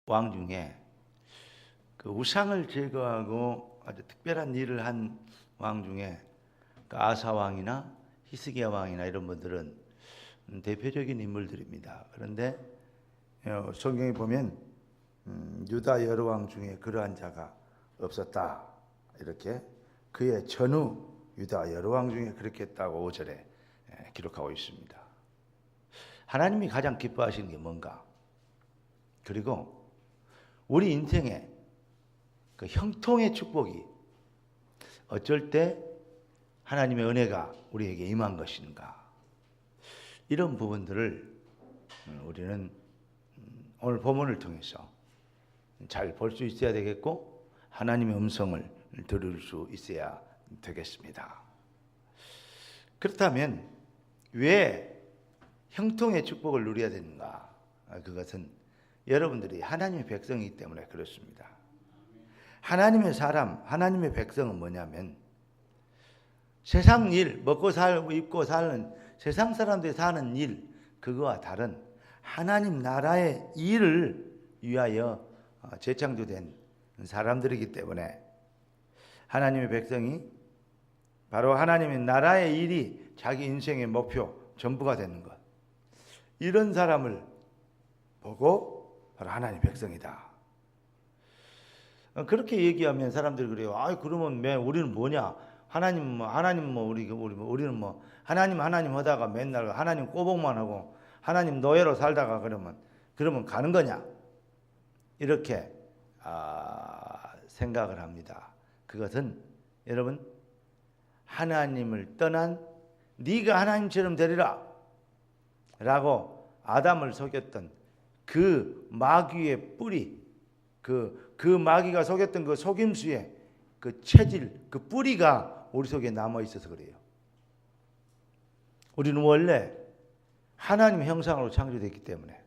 왕 중에 그 우상을 제거하고 아주 특별한 일을 한 왕 중에 그 아사 왕이나 히스기야 왕이나 이런 분들은 대표적인 인물들입니다. 그런데 성경에 보면 유다 여러 왕 중에 그러한 자가 없었다. 이렇게 그의 전후 유다 여러 왕 중에 그렇게 했다고 5절에 기록하고 있습니다. 하나님이 가장 기뻐하시는 게 뭔가? 그리고 우리 인생에 그 형통의 축복이 어쩔 때 하나님의 은혜가 우리에게 임한 것인가? 이런 부분들을 우리는 오늘 본문을 통해서 잘 볼 수 있어야 되겠고 하나님의 음성을 들을 수 있어야 되겠습니다. 그렇다면 왜 형통의 축복을 누려야 되는가? 그것은 여러분들이 하나님의 백성이기 때문에 그렇습니다. 하나님의 사람, 하나님의 백성은 뭐냐면 세상 일, 먹고 살고 입고 사는 세상 사람들이 사는 일, 그거와 다른 하나님 나라의 일을 위하여 재창조된 사람들이기 때문에 하나님의 백성이 바로 하나님의 나라의 일이 자기 인생의 목표, 전부가 되는 것. 이런 사람을 보고 바로 하나님의 백성이다. 그렇게 얘기하면 사람들이 그래요. 그러면 우리는 뭐냐? 하나님 우리는 뭐 하나님 하다가 맨날 하나님 꼬복만 하고 하나님 노예로 살다가 그러면 가는 거냐? 이렇게 생각을 합니다. 그것은 여러분 하나님을 떠난 네가 하나님처럼 되리라 라고 아담을 속였던 그 마귀의 뿌리, 그 마귀가 속였던 그 속임수의 그 체질, 그 뿌리가 우리 속에 남아 있어서 그래요. 우리는 원래 하나님 형상으로 창조됐기 때문에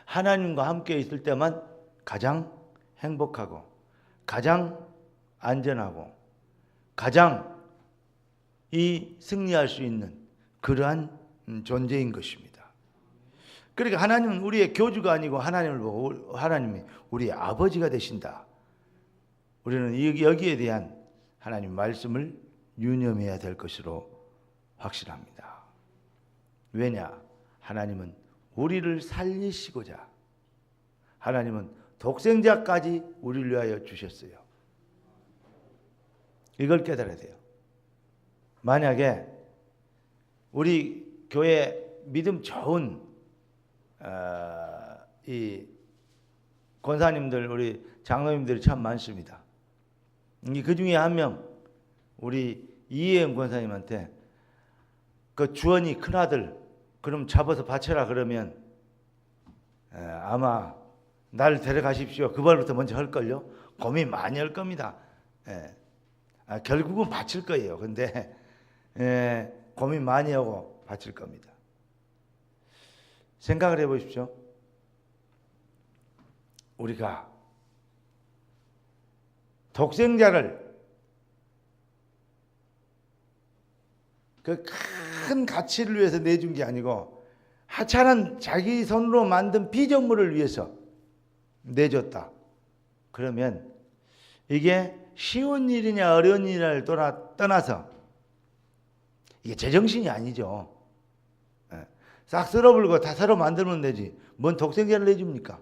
하나님과 함께 있을 때만 가장 행복하고 가장 안전하고 가장 승리할 수 있는 그러한 존재인 것입니다. 그러니까 하나님은 우리의 교주가 아니고 하나님을 보고 하나님이 우리의 아버지가 되신다. 우리는 여기에 대한 하나님 말씀을 유념해야 될 것으로 확실합니다. 왜냐? 하나님은 우리를 살리시고자 하나님은 독생자까지 우리를 위하여 주셨어요. 이걸 깨달아야 돼요. 만약에 우리 교회 믿음 좋은 이 권사님들, 우리 장로님들이 참 많습니다. 그 중에 한 명, 우리 이혜영 권사님한테 그 주원이 큰아들 그럼 잡아서 바쳐라 그러면 아마 날 데려가십시오. 그 말부터 먼저 할걸요. 고민 많이 할 겁니다. 결국은 바칠 거예요. 근데 고민 많이 하고 바칠 겁니다. 생각을 해보십시오. 우리가 독생자를 그 큰 가치를 위해서 내준 게 아니고 하찮은 자기 손으로 만든 피조물을 위해서 내줬다. 그러면 이게 쉬운 일이냐 어려운 일을 떠나서 이게 제정신이 아니죠. 싹 쓸어불고 다 새로 만들면 되지. 뭔 독생자를 내줍니까?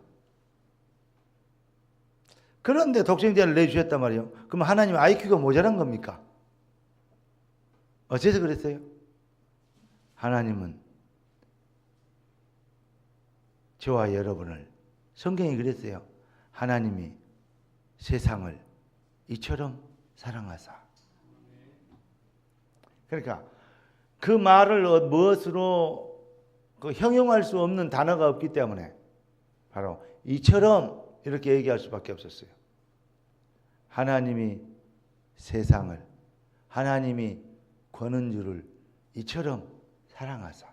그런데 독생자를 내주셨단 말이에요. 그럼 하나님 IQ가 모자란 겁니까? 어째서 그랬어요? 하나님은 저와 여러분을 성경이 그랬어요. 하나님이 세상을 이처럼 사랑하사. 그러니까 그 말을 무엇으로 형용할 수 없는 단어가 없기 때문에 바로 이처럼 이렇게 얘기할 수밖에 없었어요. 하나님이 세상을 하나님이 권은주를 이처럼 사랑하사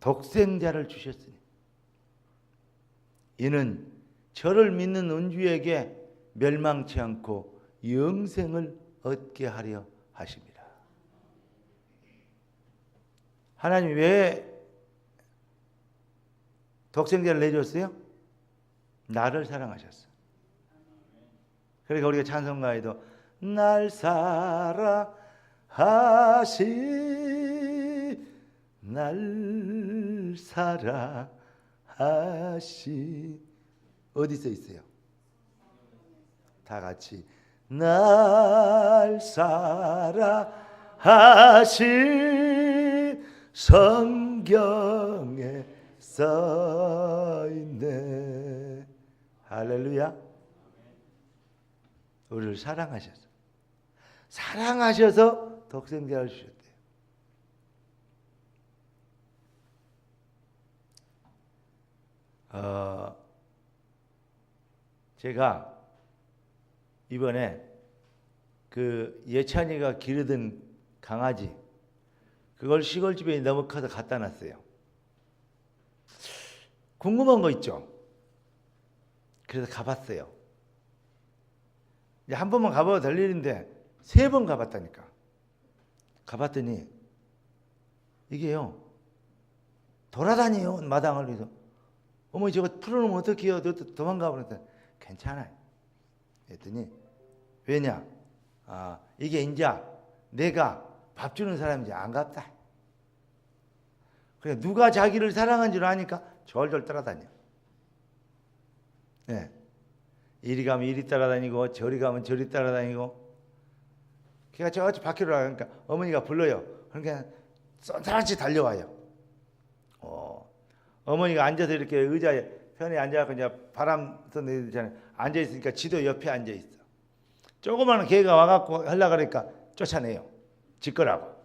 독생자를 주셨으니 이는 저를 믿는 은주에게 멸망치 않고 영생을 얻게 하려 하십니다. 하나님이 왜 독생자를 내줬어요? 나를 사랑하셨어. 그러니까 우리가 찬송가에도 날 날 사랑하시 어디서 있어요? 다 같이 날 사랑하시 성경에 써있네. 할렐루야. 우리를 사랑하셔서 독생자를 주셨대요. 제가 이번에 그 예찬이가 기르던 강아지 그걸 시골집에 너무 커서 갖다 놨어요. 궁금한 거 있죠? 그래서 가봤어요. 이제 한 번만 가봐도 될 일인데 3번 가봤다니까. 가봤더니 이게요 돌아다녀요 마당을. 그래서 어머니 저거 풀어놓으면 어떡해요? 도망가 버렸더니 괜찮아요. 그랬더니 왜냐? 이게 이제 내가 밥 주는 사람인지 안 갑다. 그래 누가 자기를 사랑한 줄 아니까 절절 따라다녀. 네. 이리 가면 이리 따라다니고 저리 가면 저리 따라다니고. 걔가 저쪽 밖으로 나가니까 어머니가 불러요. 그러니까 쏜살같이 달려와요. 어머니가 앉아서 이렇게 의자에 편에 앉아서 이제 바람 쏘는 데 앉아 있으니까 지도 옆에 앉아 있어. 조그마한 개가 와갖고 하려고 그러니까 쫓아내요. 지 거라고.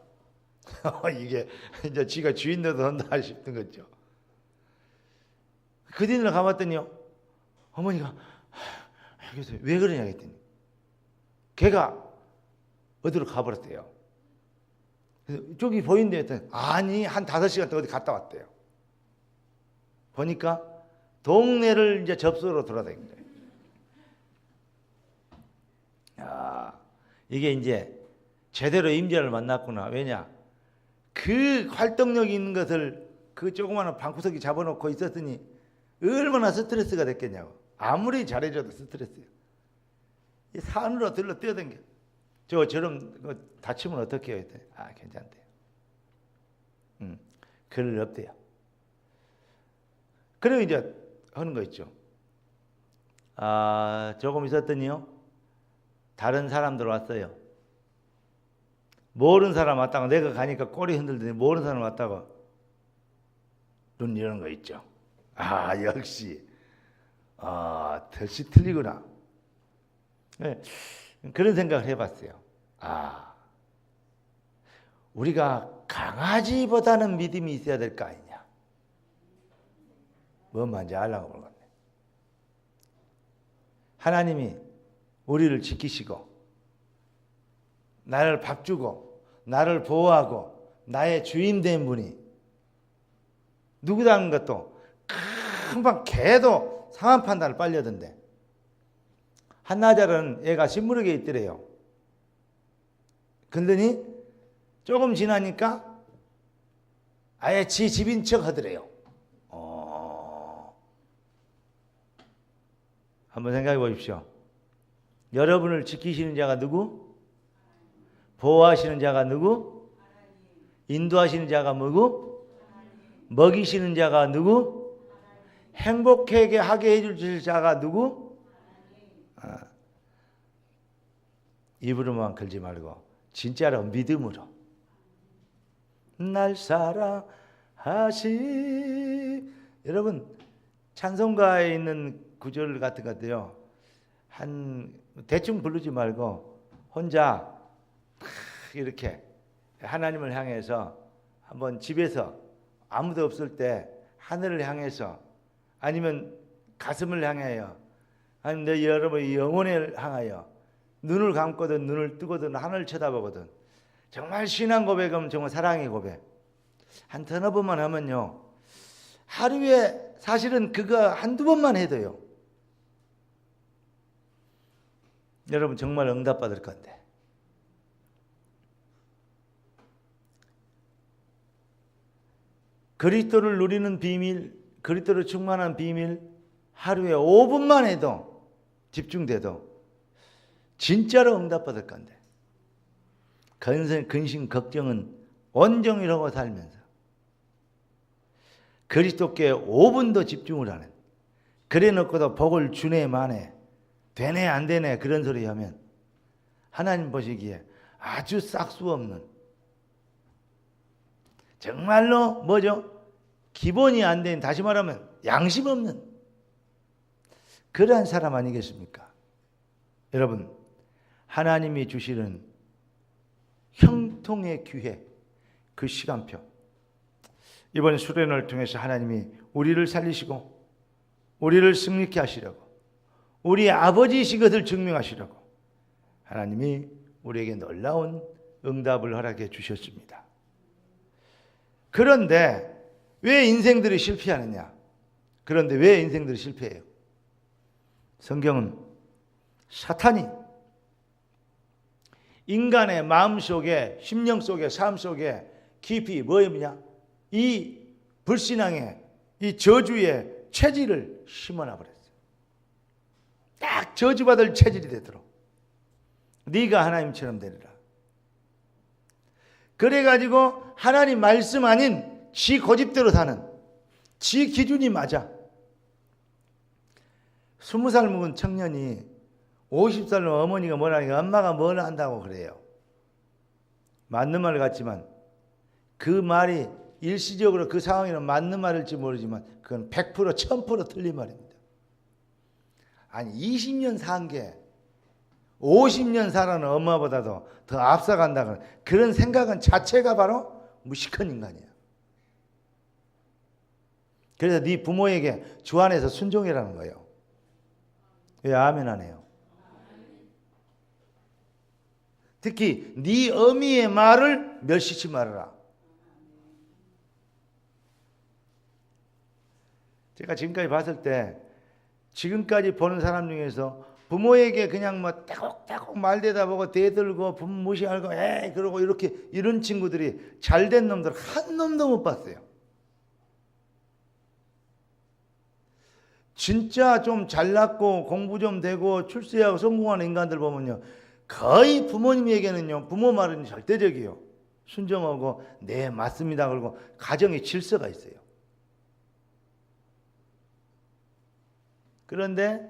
이게 이제 지가 주인 노릇 한다 싶은 거죠. 그 뒤로 가봤더니요. 어머니가 그래서 왜 그러냐 했더니 개가 어디로 가버렸대요. 그래서 저기 보인대 했더니 아니 한 5시간 동안 어디 갔다 왔대요. 보니까 동네를 이제 접수로 돌아다닌 거예요. 이게 이제 제대로 임자를 만났구나. 왜냐? 그 활동력 있는 것을 그 조그마한 방구석에 잡아놓고 있었더니 얼마나 스트레스가 됐겠냐고. 아무리 잘해줘도 스트레스예요. 이 산으로 들러 뛰어댕겨. 저처럼 다치면 어떻게 해요? 괜찮대요. 그럴 일 없대요. 그리고 이제 하는 거 있죠. 조금 있었더니요. 다른 사람들 왔어요. 모르는 사람 왔다가 내가 가니까 꼬리 흔들더니 모르는 사람 왔다가 눈 이러는 거 있죠. 역시 덜씨 틀리구나. 네, 그런 생각을 해봤어요. 우리가 강아지보다는 믿음이 있어야 될 거 아니냐. 뭔 말인지 알라고 모르겠네. 하나님이 우리를 지키시고 나를 밥 주고 나를 보호하고 나의 주인 된 분이 누구다는 것도 금방 개도 상황 판단을 빨리 하던데 한나절은 애가 식물에게 있더래요. 그러더니 조금 지나니까 아예 지 집인 척 하더래요. 한번 생각해 보십시오. 여러분을 지키시는 자가 누구? 보호하시는 자가 누구? 인도하시는 자가 누구? 먹이시는 자가 누구? 행복하게 하게 해줄 자가 누구? 입으로만 걸지 말고 진짜로 믿음으로 날 사랑하시. 여러분 찬송가에 있는 구절 같은 것도요. 대충 부르지 말고 혼자 이렇게 하나님을 향해서 한번 집에서 아무도 없을 때 하늘을 향해서 아니면 가슴을 향하여 아니면 내 여러분의 영혼을 향하여 눈을 감고든 눈을 뜨고든 하늘을 쳐다보거든 정말 신앙 고백은 정말 사랑의 고백 한 서너 번만 하면요 하루에 사실은 그거 한두 번만 해도요 여러분 정말 응답받을 건데 그리스도를 누리는 비밀, 그리스도로 충만한 비밀 하루에 5분만 해도 집중돼도 진짜로 응답받을 건데 근심 걱정은 온종일 하고 살면서 그리스도께 5분도 집중을 하는, 그래 놓고도 복을 주네 마네 되네 안 되네 그런 소리 하면 하나님 보시기에 아주 싹수 없는, 정말로 뭐죠? 기본이 안 된, 다시 말하면 양심 없는 그러한 사람 아니겠습니까? 여러분, 하나님이 주시는 형통의 기회, 그 시간표, 이번 수련을 통해서 하나님이 우리를 살리시고 우리를 승리케 하시려고, 우리 아버지이신 것을 증명하시려고 하나님이 우리에게 놀라운 응답을 허락해 주셨습니다. 그런데 왜 인생들이 실패하느냐? 그런데 왜 인생들이 실패해요? 성경은 사탄이 인간의 마음속에, 심령 속에, 삶 속에 깊이 뭐냐? 이 불신앙의, 이 저주의 체질을 심어놔 버렸어요. 딱 저주받을 체질이 되도록 네가 하나님처럼 되리라. 그래가지고 하나님 말씀 아닌 지 고집대로 사는, 지 기준이 맞아. 20살 먹은 청년이 50살로 어머니가 뭐라니까 엄마가 뭘 한다고 그래요. 맞는 말 같지만 그 말이 일시적으로 그 상황에는 맞는 말일지 모르지만 그건 100% 1000% 틀린 말입니다. 아니 20년 산 게 50년 살아는 엄마보다도 더 앞서간다는 그런 생각은 자체가 바로 무식한 인간이에요. 그래서 네 부모에게 주 안에서 순종이라는 거예요. 왜 아멘 안 해요? 특히 네 어미의 말을 멸시치 말아라. 제가 지금까지 봤을 때, 지금까지 보는 사람 중에서 부모에게 그냥 뭐 떼곡떼곡 말대다 보고 대들고 부모 무시하고 에이 그러고 이렇게 이런 친구들이 잘된 놈들 한 놈도 못 봤어요. 진짜 좀 잘났고 공부 좀 되고 출세하고 성공하는 인간들 보면요, 거의 부모님에게는요, 부모 말은 절대적이에요. 순종하고 네 맞습니다 그러고 가정에 질서가 있어요. 그런데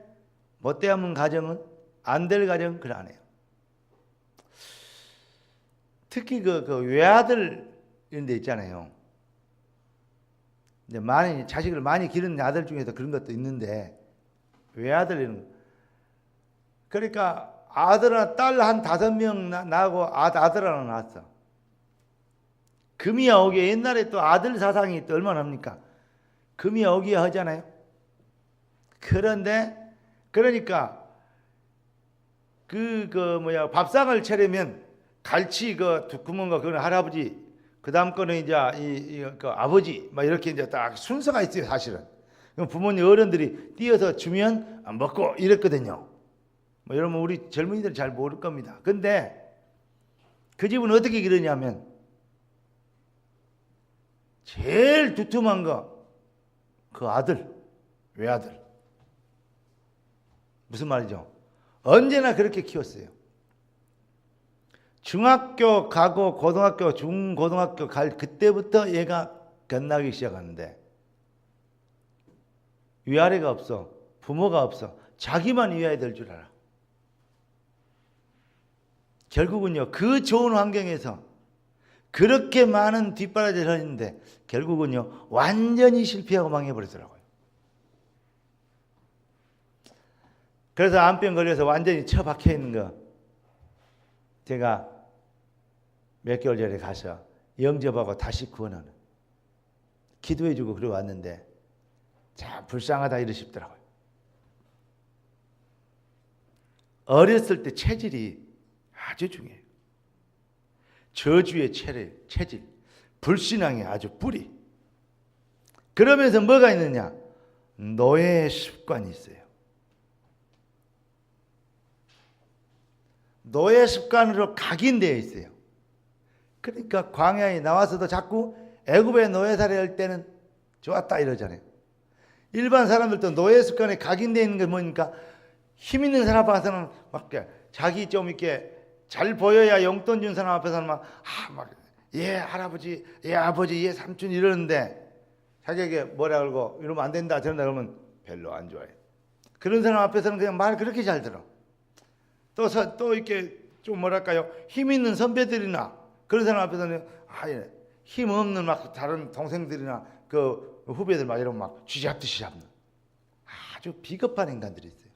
못되면 가정은, 안 될 가정은 그래 안 해요. 특히 그 외아들 이런 데 있잖아요. 근데 자식을 많이 기르는 아들 중에서 그런 것도 있는데, 외아들 이런 거. 그러니까 아들 하나, 딸 한 5명 낳고 아들 하나 낳았어. 금이야 오기야. 옛날에 또 아들 사상이 또 얼마나 합니까? 금이야 오기야 하잖아요. 그런데 그러니까 밥상을 차리면 갈치 두꺼먼 그건 할아버지, 그 다음 거는 이제 그 아버지, 막 이렇게 이제 딱 순서가 있어요, 사실은. 그럼 부모님 어른들이 띄어서 주면 안 먹고 이랬거든요. 뭐 여러분 우리 젊은이들 잘 모를 겁니다. 근데 그 집은 어떻게 그러냐면 제일 두툼한 거 그 아들, 외아들. 무슨 말이죠? 언제나 그렇게 키웠어요. 중학교 가고 고등학교, 중고등학교 갈 그때부터 얘가 견나기 시작하는데 위아래가 없어. 부모가 없어. 자기만 위아래 될 줄 알아. 결국은요, 그 좋은 환경에서 그렇게 많은 뒷바라지를 했는데 결국은요, 완전히 실패하고 망해버리더라고요. 그래서 암병 걸려서 완전히 처박혀 있는 거 제가 몇 개월 전에 가서 영접하고 다시 구원하는, 기도해주고 그래 왔는데 참 불쌍하다 이러시더라고요. 어렸을 때 체질이 아주 중요해요. 저주의 체질, 불신앙의 아주 뿌리. 그러면서 뭐가 있느냐? 노예 습관이 있어요. 노예 습관으로 각인되어 있어요. 그러니까 광야에 나와서도 자꾸 애굽의 노예살이 할 때는 좋았다 이러잖아요. 일반 사람들도 노예 습관에 각인되어 있는 게 뭐니까 힘 있는 사람 앞에서는 막 자기 좀 이렇게 잘 보여야 용돈 준 사람 앞에서는 예 할아버지, 예 아버지, 예 삼촌 이러는데 자기에게 뭐라 그러고 이러면 안 된다 저런다 그러면 별로 안 좋아해. 그런 사람 앞에서는 그냥 말 그렇게 잘 들어. 또 이렇게 좀 뭐랄까요, 힘 있는 선배들이나 그런 사람 앞에서는 힘 없는 막 다른 동생들이나 그 후배들 막 이러면 막 쥐잡듯이 잡는 아주 비겁한 인간들이 있어요.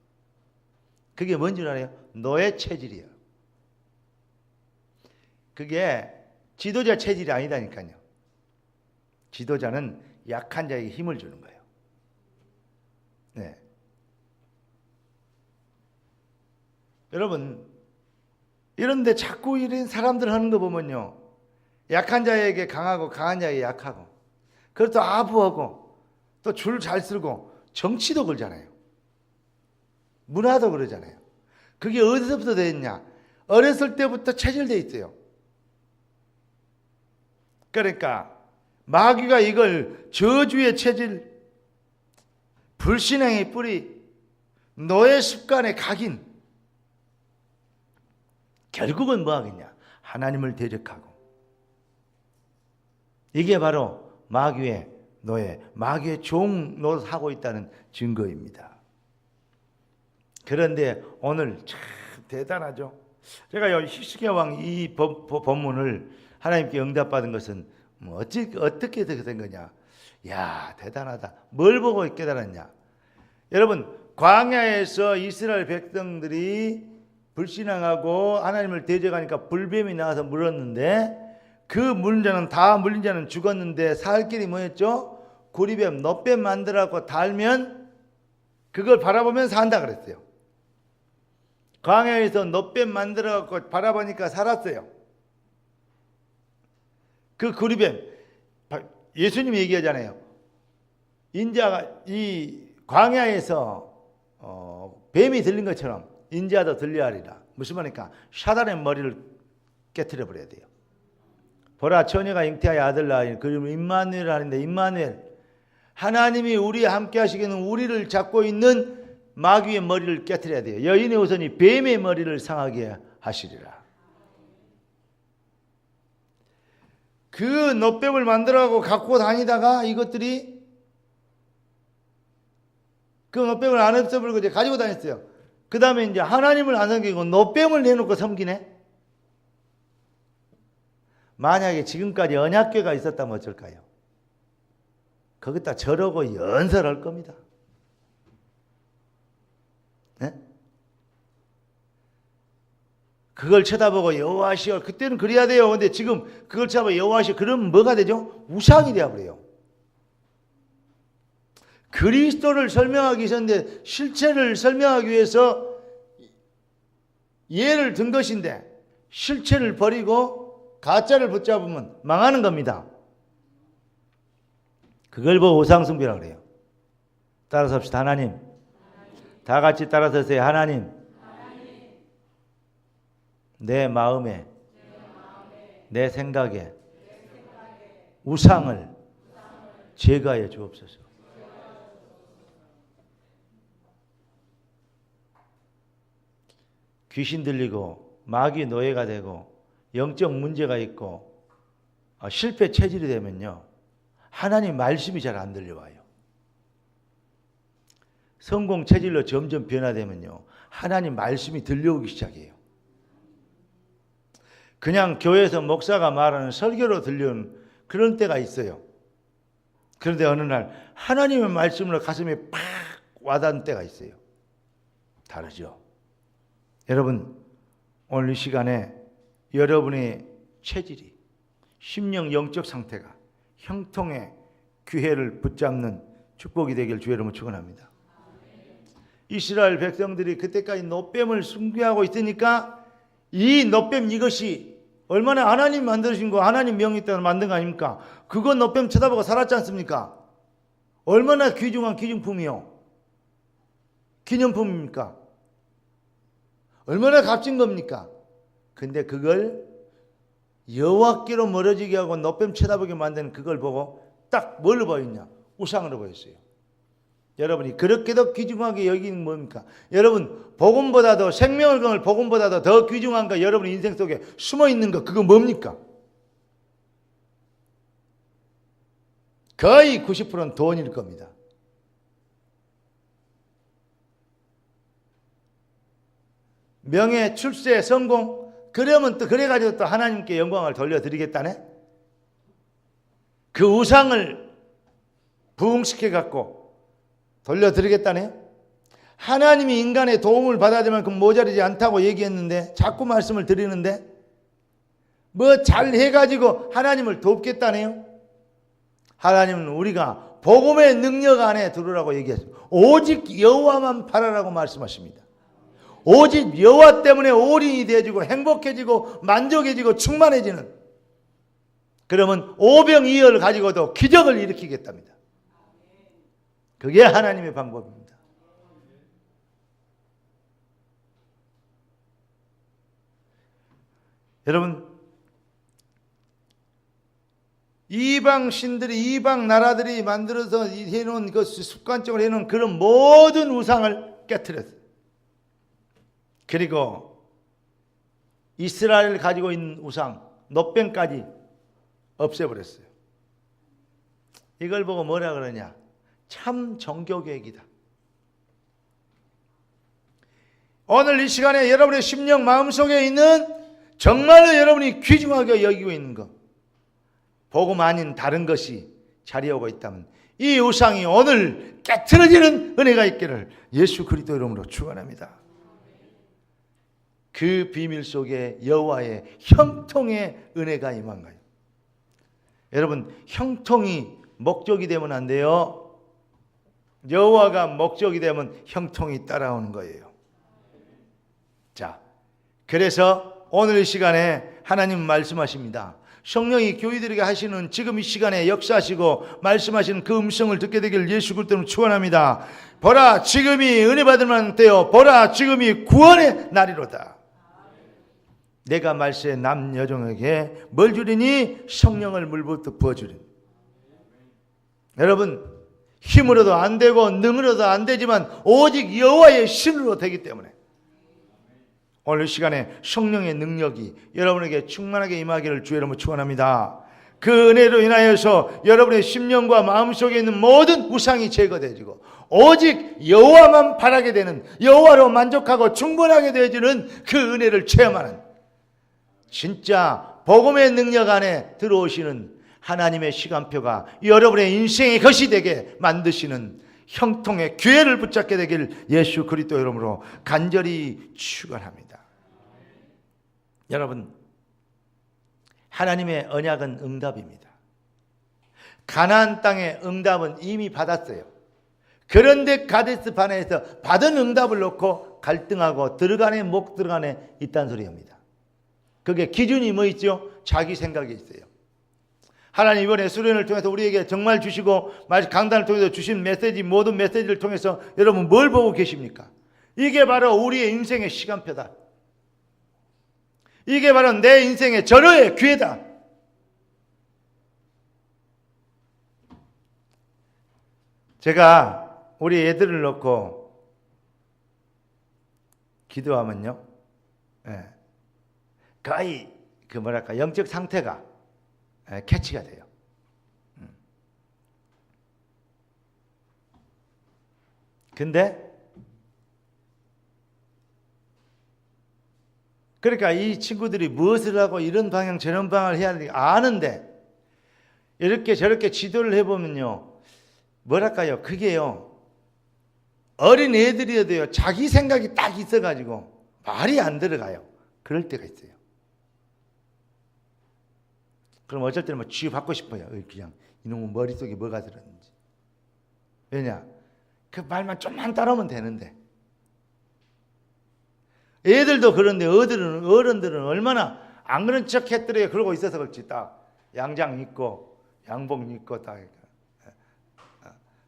그게 뭔 줄 알아요? 노예 체질이에요. 그게 지도자 체질이 아니다니까요. 지도자는 약한 자에게 힘을 주는 거예요. 네. 여러분, 이런데 자꾸 이런 사람들 하는 거 보면요, 약한 자에게 강하고 강한 자에게 약하고, 그것도 아부하고 또 줄 잘 쓰고 정치도 그러잖아요. 문화도 그러잖아요. 그게 어디서부터 됐냐? 어렸을 때부터 체질되어 있어요. 그러니까 마귀가 이걸 저주의 체질, 불신앙의 뿌리, 노예 습관의 각인, 결국은 뭐 하겠냐? 하나님을 대적하고. 이게 바로 마귀의 노예, 마귀의 종 노릇하고 있다는 증거입니다. 그런데 오늘 참 대단하죠. 제가 히스기야 왕 이 본문을 하나님께 응답받은 것은 어떻게 된 거냐? 야, 대단하다. 뭘 보고 깨달았냐? 여러분, 광야에서 이스라엘 백성들이 불신앙하고 하나님을 대적하니까 불뱀이 나와서 물었는데 그 물린 자는 죽었는데 살 길이 뭐였죠? 구리뱀, 놋뱀 만들어갖고 달면 그걸 바라보면 산다 그랬어요. 광야에서 놋뱀 만들어갖고 바라보니까 살았어요. 그 구리뱀, 예수님이 얘기하잖아요. 인자가 이 광야에서 뱀이 들린 것처럼 인자도 들려하리라. 무슨 말입니까? 사단의 머리를 깨트려 버려야 돼요. 보라, 처녀가 잉태하여 아들 낳으니 그 이름을 임마누엘 하는데, 임마누엘, 하나님이 우리와 함께 하시기는 우리를 잡고 있는 마귀의 머리를 깨트려야 돼요. 여인의 우선이 뱀의 머리를 상하게 하시리라. 그 놋뱀을 만들어가고 갖고 다니다가 이것들이 그 놋뱀을 안 없애버리고 이제 가지고 다녔어요. 그 다음에 이제 하나님을 안 섬기고 놋뱀을 내놓고 섬기네. 만약에 지금까지 언약궤가 있었다면 어쩔까요? 거기다 절하고 연설할 겁니다. 네? 그걸 쳐다보고 여호와시여, 그때는 그래야 돼요. 근데 지금 그걸 쳐다보고 여호와시여 그러면 뭐가 되죠? 우상이 되어버려요. 그리스도를 설명하기 위해서인데 실체를 설명하기 위해서 예를 든 것인데 실체를 버리고 가짜를 붙잡으면 망하는 겁니다. 그걸 보고 우상숭배라고 그래요. 따라서 합시다. 하나님. 다 같이 따라서 하세요. 하나님. 내 마음에, 내 생각에 우상을 제거하여 주옵소서. 귀신 들리고 마귀 노예가 되고 영적 문제가 있고 실패 체질이 되면요, 하나님 말씀이 잘 안 들려와요. 성공 체질로 점점 변화되면요, 하나님 말씀이 들려오기 시작해요. 그냥 교회에서 목사가 말하는 설교로 들려오는 그런 때가 있어요. 그런데 어느 날 하나님의 말씀으로 가슴에 팍 와닿는 때가 있어요. 다르죠. 여러분, 오늘 이 시간에 여러분의 체질이, 심령 영적 상태가 형통의 귀회를 붙잡는 축복이 되길 주의 이름으로 축원합니다. 이스라엘 백성들이 그때까지 놋뱀을 숭배하고 있으니까 이 놋뱀 이것이 얼마나 하나님 만드신 거, 하나님 명이 때문에 만든 거 아닙니까? 그거 놋뱀 쳐다보고 살았지 않습니까? 얼마나 귀중한 기중품이요, 기념품입니까? 얼마나 값진 겁니까? 근데 그걸 여호와께로 멀어지게 하고 놋뱀 쳐다보게 만드는 그걸 보고 딱 뭘로 보였냐? 우상으로 보였어요. 여러분이 그렇게도 귀중하게 여기는 뭡니까? 여러분 복음보다도 생명을 거는 복음보다도 더 귀중한 거 여러분 인생 속에 숨어 있는 거 그거 뭡니까? 거의 90%는 돈일 겁니다. 명예, 출세, 성공 그러면 또 그래가지고 또 하나님께 영광을 돌려드리겠다네? 그 우상을 부흥시켜갖고 돌려드리겠다네? 하나님이 인간의 도움을 받아야 될 만큼 모자르지 않다고 얘기했는데 자꾸 말씀을 드리는데 뭐 잘해가지고 하나님을 돕겠다네요? 하나님은 우리가 복음의 능력 안에 들으라고 얘기했습니다. 오직 여호와만 바라라고 말씀하십니다. 오직 여호와 때문에 올인이 되어지고 행복해지고 만족해지고 충만해지는 그러면 오병이어를 가지고도 기적을 일으키겠답니다. 그게 하나님의 방법입니다. 여러분 이방 신들이 이방 나라들이 만들어서 해놓은 그 습관적으로 해놓은 그런 모든 우상을 깨트렸어요. 그리고 이스라엘 가지고 있는 우상 놋뱀까지 없애버렸어요. 이걸 보고 뭐라 그러냐? 참 종교개혁이다. 오늘 이 시간에 여러분의 심령 마음속에 있는 정말로 여러분이 귀중하게 여기고 있는 것 복음 아닌 다른 것이 자리하고 있다면 이 우상이 오늘 깨트려지는 은혜가 있기를 예수 그리스도 이름으로 축원합니다. 그 비밀 속에 여호와의 형통의 은혜가 임한 거예요. 여러분 형통이 목적이 되면 안 돼요. 여호와가 목적이 되면 형통이 따라오는 거예요. 자, 그래서 오늘 이 시간에 하나님 말씀하십니다. 성령이 교회들에게 하시는 지금 이 시간에 역사하시고 말씀하시는 그 음성을 듣게 되길 예수 그리스도로 축원합니다. 보라 지금이 은혜 받을 만한 때요 보라 지금이 구원의 날이로다. 내가 말세 남여종에게 뭘 주리니 성령을 물부터 부어주리니. 여러분 힘으로도 안 되고 능으로도 안 되지만 오직 여호와의 신으로 되기 때문에 오늘 시간에 성령의 능력이 여러분에게 충만하게 임하기를 주의 이름으로 축원합니다. 그 은혜로 인하여서 여러분의 심령과 마음속에 있는 모든 우상이 제거되어지고 오직 여호와만 바라게 되는 여호와로 만족하고 충분하게 되어지는 그 은혜를 체험하는 진짜 복음의 능력 안에 들어오시는 하나님의 시간표가 여러분의 인생의 것이 되게 만드시는 형통의 기회를 붙잡게 되길 예수 그리스도 이름으로 간절히 축원합니다. 여러분 하나님의 언약은 응답입니다. 가나안 땅의 응답은 이미 받았어요. 그런데 가데스 바네에서 받은 응답을 놓고 갈등하고 들어가네 못 들어가네 있다는 소리입니다. 그게 기준이 뭐 있죠? 자기 생각이 있어요. 하나님 이번에 수련을 통해서 우리에게 정말 주시고 강단을 통해서 주신 메시지 모든 메시지를 통해서 여러분 뭘 보고 계십니까? 이게 바로 우리의 인생의 시간표다. 이게 바로 내 인생의 절호의 기회다. 제가 우리 애들을 놓고 기도하면요, 거의 그 뭐랄까 영적 상태가 캐치가 돼요. 근데 그러니까 이 친구들이 무엇을 하고 이런 방향 저런 방향을 해야 되는지 아는데 이렇게 저렇게 지도를 해보면요, 뭐랄까요, 그게요 어린 애들이어도요 자기 생각이 딱 있어가지고 말이 안 들어가요. 그럴 때가 있어요. 그럼 어쩔 때는 뭐 치유받고 싶어요. 그냥 이놈의 머릿속에 뭐가 들었는지. 왜냐? 그 말만 좀만 따라오면 되는데. 애들도 그런데 어른들은 얼마나 안 그런 척 했더래요. 그러고 있어서 그렇지. 딱 양장 입고 양복 입고 딱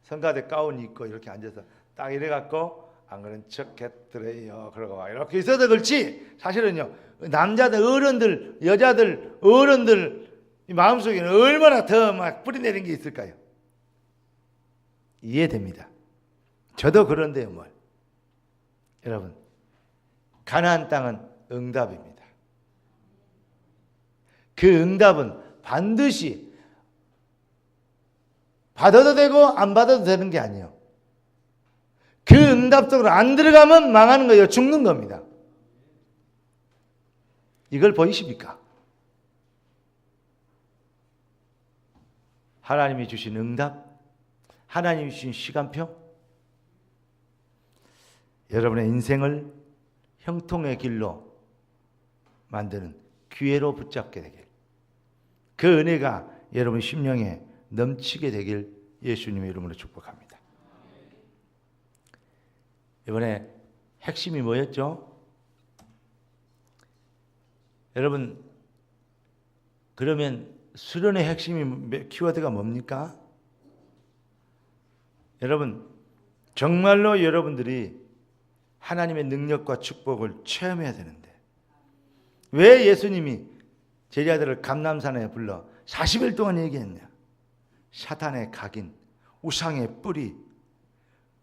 성가대 가운 입고 이렇게 앉아서 딱 이래갖고 안 그런 척 했더래요. 그러고 막 이렇게 있어서 그렇지. 사실은요 남자들 어른들 여자들 어른들 마음속에는 얼마나 더 막 뿌리내린 게 있을까요? 이해됩니다. 저도 그런데요, 뭘. 여러분, 가나안 땅은 응답입니다. 그 응답은 반드시 받아도 되고 안 받아도 되는 게 아니에요. 그 응답 속으로 안 들어가면 망하는 거예요. 죽는 겁니다. 이걸 보이십니까? 하나님이 주신 응답, 하나님이 주신 시간표, 여러분의 인생을 형통의 길로 만드는 기회로 붙잡게 되길, 그 은혜가 여러분 심령에 넘치게 되길 예수님의 이름으로 축복합니다. 이번에 핵심이 뭐였죠? 여러분, 그러면 수련의 핵심이 키워드가 뭡니까? 여러분, 정말로 여러분들이 하나님의 능력과 축복을 체험해야 되는데 왜 예수님이 제자들을 감람산에 불러 40일 동안 얘기했냐? 사탄의 각인, 우상의 뿌리,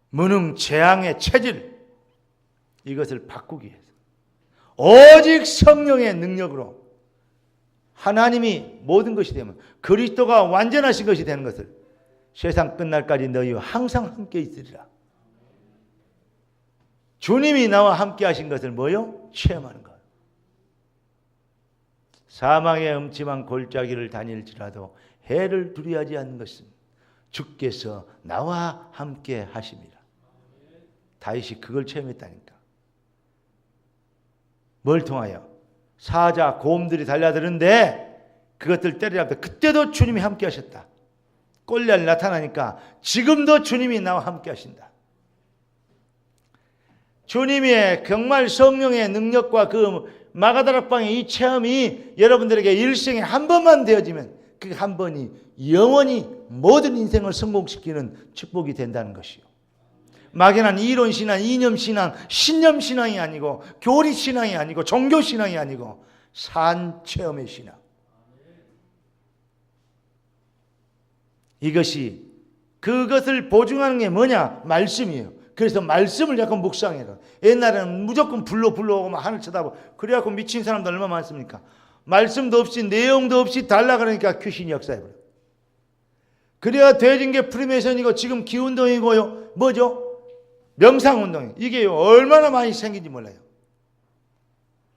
무능 재앙의 체질, 이것을 바꾸기 위해서 오직 성령의 능력으로 하나님이 모든 것이 되면 그리스도가 완전하신 것이 되는 것을 세상 끝날까지 너희와 항상 함께 있으리라. 주님이 나와 함께 하신 것을 뭐요? 체험하는 것. 사망의 음침한 골짜기를 다닐지라도 해를 두려워하지 않는 것은 주께서 나와 함께 하십니다. 다윗이 그걸 체험했다니까. 뭘 통하여? 사자, 곰들이 달려드는데 그것들 때려잡다. 그때도 주님이 함께 하셨다. 골리앗이 나타나니까 지금도 주님이 나와 함께 하신다. 주님의 정말 성령의 능력과 그 마가다락방의 이 체험이 여러분들에게 일생에 한 번만 되어지면 그 한 번이 영원히 모든 인생을 성공시키는 축복이 된다는 것이요. 막연한 이론신앙, 이념신앙, 신념신앙이 아니고 교리신앙이 아니고 종교신앙이 아니고 산체험의 신앙. 이것이 그것을 보증하는 게 뭐냐? 말씀이에요. 그래서 말씀을 약간 묵상해라. 옛날에는 무조건 불러오고 막 하늘 쳐다보고 그래갖고 미친 사람도 얼마나 많습니까? 말씀도 없이 내용도 없이 달라 그러니까 귀신이 역사해버려. 그래야 되는 게 프리메이션이고 지금 기운동이고요. 뭐죠? 명상운동. 이게 얼마나 많이 생긴지 몰라요.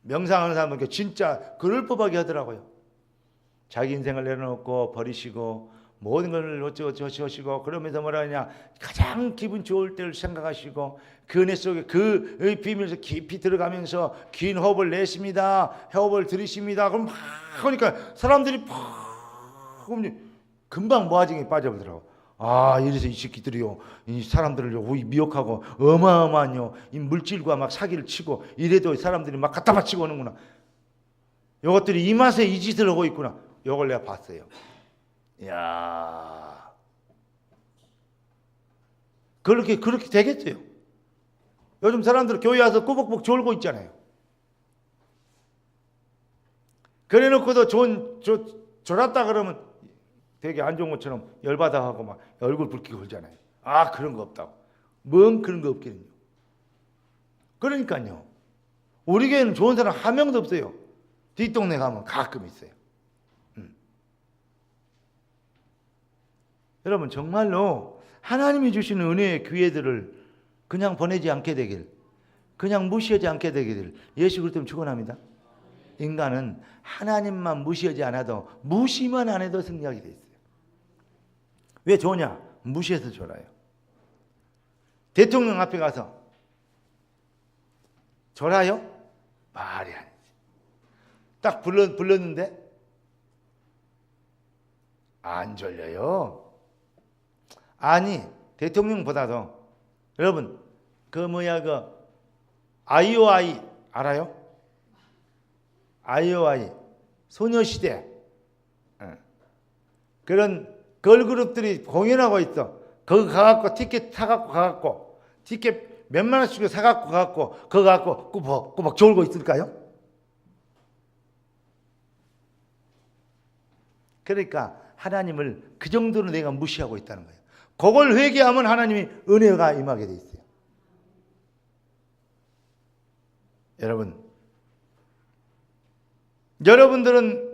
명상하는 사람은 진짜 그럴 법하게 하더라고요. 자기 인생을 내려놓고 버리시고 모든 걸 어쩌고 그러면서 뭐라 하냐, 가장 기분 좋을 때를 생각하시고 그 은혜 속에 그 비밀에서 깊이 들어가면서 긴 호흡을 내쉽니다. 호흡을 들이쉽니다. 그럼 막 하니까 사람들이 팍 금방 모아지게 빠져들더라고. 아, 이래서 이 새끼들이요, 이 사람들을 미혹하고 어마어마한요, 이 물질과 막 사기를 치고 이래도 사람들이 막 갖다 바치고 오는구나. 이것들이 이 맛에 이 짓을 하고 있구나. 이걸 내가 봤어요. 이야, 그렇게 되겠어요. 요즘 사람들 교회 와서 꾸벅꾸벅 졸고 있잖아요. 그래 놓고도 졸았다 그러면 되게 안 좋은 것처럼 열받아 하고 막 얼굴 붉히고 그러잖아요. 아, 그런 거 없다고. 뭔 그런 거 없겠는요. 그러니까요, 우리 교회는 좋은 사람 한 명도 없어요. 뒷동네 가면 가끔 있어요. 여러분, 정말로 하나님이 주시는 은혜의 기회들을 그냥 보내지 않게 되길, 그냥 무시하지 않게 되길 예수 그리스도는 축원합니다. 인간은 하나님만 무시하지 않아도, 무시만 안 해도 승리하게 돼 있어요. 왜 좋냐? 무시해서 좋아요. 대통령 앞에 가서 졸아요? 말이 아니지. 딱 불렀는데 안 졸려요. 아니, 대통령보다도 여러분 그 아이오아이 알아요? 아이오아이 소녀시대 그런 걸그룹들이 공연하고 있어. 거기 가갖고 티켓 사갖고 가갖고 티켓 몇만 원씩 사갖고 가갖고 거기 가갖고 꾸벅꾸벅 졸고 있을까요? 그러니까 하나님을 그 정도로 내가 무시하고 있다는 거예요. 그걸 회개하면 하나님이 은혜가 임하게 돼 있어요. 여러분들은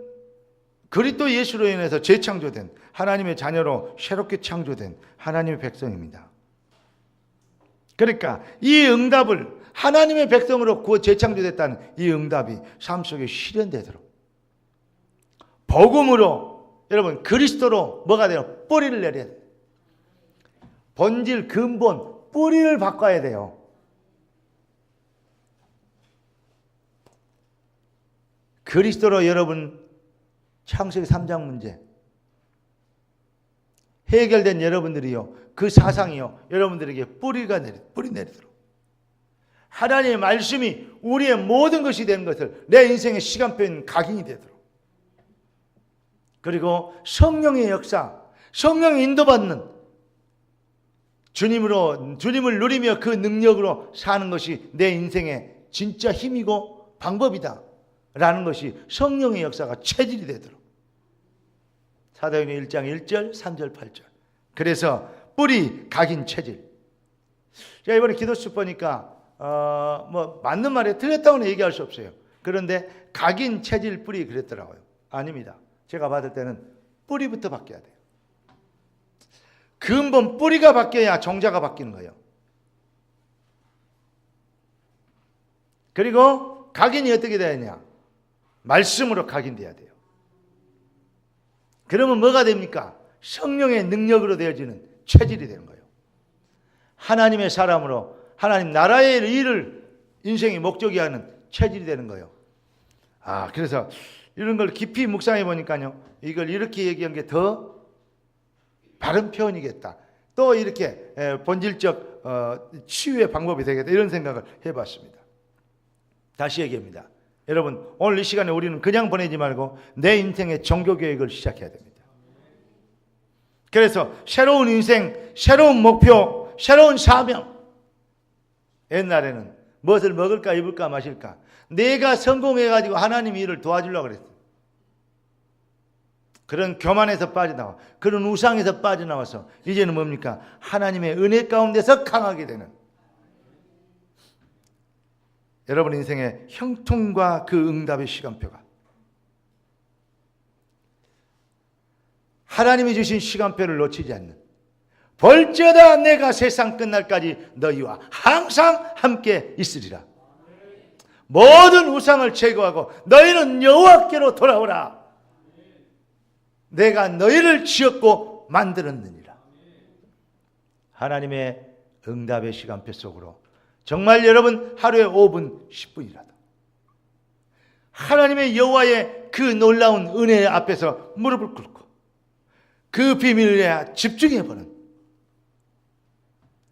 그리스도 예수로 인해서 재창조된 하나님의 자녀로 새롭게 창조된 하나님의 백성입니다. 그러니까 이 응답을 하나님의 백성으로 재창조됐다는 이 응답이 삶 속에 실현되도록 복음으로 여러분 그리스도로 뭐가 돼요? 뿌리를 내려야 돼요. 본질 근본 뿌리를 바꿔야 돼요. 그리스도로 여러분 창세기 3장 문제 해결된 여러분들이요 그 사상이요 여러분들에게 뿌리 내리도록 하나님의 말씀이 우리의 모든 것이 되는 것을 내 인생의 시간표인 각인이 되도록 그리고 성령의 역사 성령의 인도받는 주님을 누리며 그 능력으로 사는 것이 내 인생의 진짜 힘이고 방법이다 라는 것이 성령의 역사가 체질이 되도록 사도행전 1장 1절 3절 8절 그래서 뿌리 각인 체질. 제가 이번에 기도수 보니까 뭐 맞는 말에 틀렸다고는 얘기할 수 없어요. 그런데 각인 체질 뿌리 그랬더라고요. 아닙니다. 제가 받을 때는 뿌리부터 바뀌어야 돼요. 근본 뿌리가 바뀌어야 종자가 바뀌는 거예요. 그리고 각인이 어떻게 되어야 되냐? 말씀으로 각인돼야 돼요. 그러면 뭐가 됩니까? 성령의 능력으로 되어지는 체질이 되는 거예요. 하나님의 사람으로 하나님 나라의 일을 인생의 목적이 하는 체질이 되는 거예요. 그래서 이런 걸 깊이 묵상해 보니까요. 이걸 이렇게 얘기한 게 더 바른 표현이겠다. 또 이렇게 본질적 치유의 방법이 되겠다. 이런 생각을 해봤습니다. 다시 얘기합니다. 여러분 오늘 이 시간에 우리는 그냥 보내지 말고 내 인생의 종교계획을 시작해야 됩니다. 그래서 새로운 인생, 새로운 목표, 새로운 사명. 옛날에는 무엇을 먹을까 입을까 마실까 내가 성공해가지고 하나님 일을 도와주려고 그랬어요. 그런 교만에서 빠져나와 그런 우상에서 빠져나와서 이제는 뭡니까? 하나님의 은혜 가운데서 강하게 되는 여러분 인생의 형통과 그 응답의 시간표가 하나님이 주신 시간표를 놓치지 않는 벌저다 내가 세상 끝날까지 너희와 항상 함께 있으리라. 모든 우상을 제거하고 너희는 여호와께로 돌아오라. 내가 너희를 지었고 만들었느니라. 하나님의 응답의 시간표 속으로 정말 여러분 하루에 5분 10분이라도 하나님의 여호와의 그 놀라운 은혜 앞에서 무릎을 꿇고 그 비밀에 집중해보는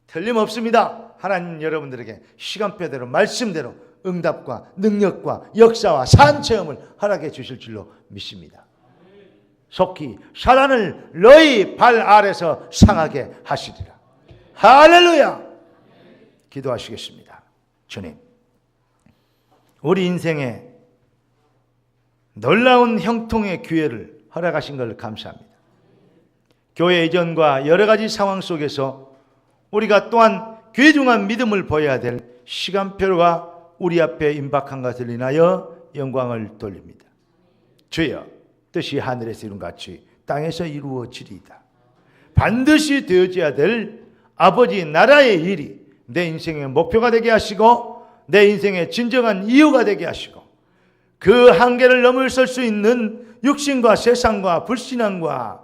틀림없습니다. 하나님 여러분들에게 시간표대로 말씀대로 응답과 능력과 역사와 산체험을 허락해 주실 줄로 믿습니다. 속히 사단을 너희 발 아래서 상하게 하시리라. 할렐루야. 기도하시겠습니다. 주님, 우리 인생에 놀라운 형통의 기회를 허락하신 걸 감사합니다. 교회 이전과 여러 가지 상황 속에서 우리가 또한 귀중한 믿음을 보여야 될 시간표가 우리 앞에 임박한 것을 인하여 영광을 돌립니다. 주여, 뜻이 하늘에서 이룬 같이 땅에서 이루어지리이다. 반드시 되어져야 될 아버지 나라의 일이 내 인생의 목표가 되게 하시고 내 인생의 진정한 이유가 되게 하시고 그 한계를 넘어설 수 있는 육신과 세상과 불신앙과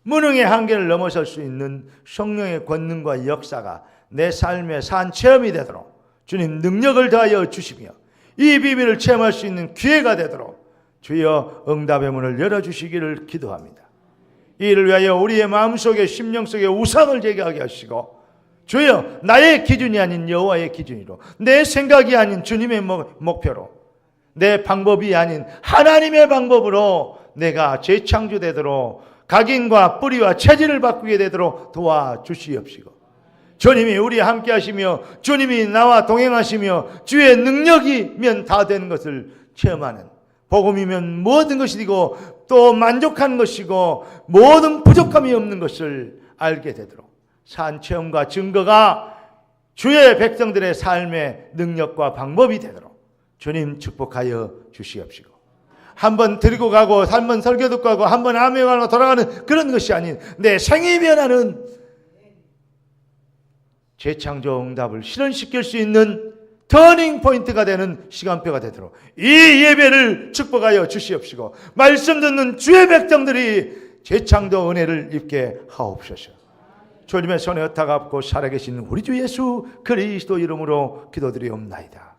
무능의 한계를 넘어설 수 있는 성령의 권능과 역사가 내 삶의 산 체험이 되도록 주님 능력을 다하여 주시며 이 비밀을 체험할 수 있는 기회가 되도록 주여 응답의 문을 열어주시기를 기도합니다. 이 일을 위하여 우리의 마음속에 심령 속에 우상을 제거하게 하시고 주여 나의 기준이 아닌 여호와의 기준으로 내 생각이 아닌 주님의 목표로 내 방법이 아닌 하나님의 방법으로 내가 재창조되도록 각인과 뿌리와 체질을 바꾸게 되도록 도와주시옵시고 주님이 우리와 함께 하시며 주님이 나와 동행하시며 주의 능력이면 다 되는 것을 체험하는 복음이면 모든 것이 되고 또 만족한 것이고 모든 부족함이 없는 것을 알게 되도록 산 체험과 증거가 주의 백성들의 삶의 능력과 방법이 되도록 주님 축복하여 주시옵시고, 한번 드리고 가고 한번 설교 듣고 가고 한번 암행하고 돌아가는 그런 것이 아닌 내 생이 변하는 재창조 응답을 실현시킬 수 있는 터닝 포인트가 되는 시간표가 되도록 이 예배를 축복하여 주시옵시고, 말씀 듣는 주의 백성들이 재창조 은혜를 입게 하옵소서. 주님의 손에 엇타갑고 살아계신 우리 주 예수 그리스도 이름으로 기도드리옵나이다.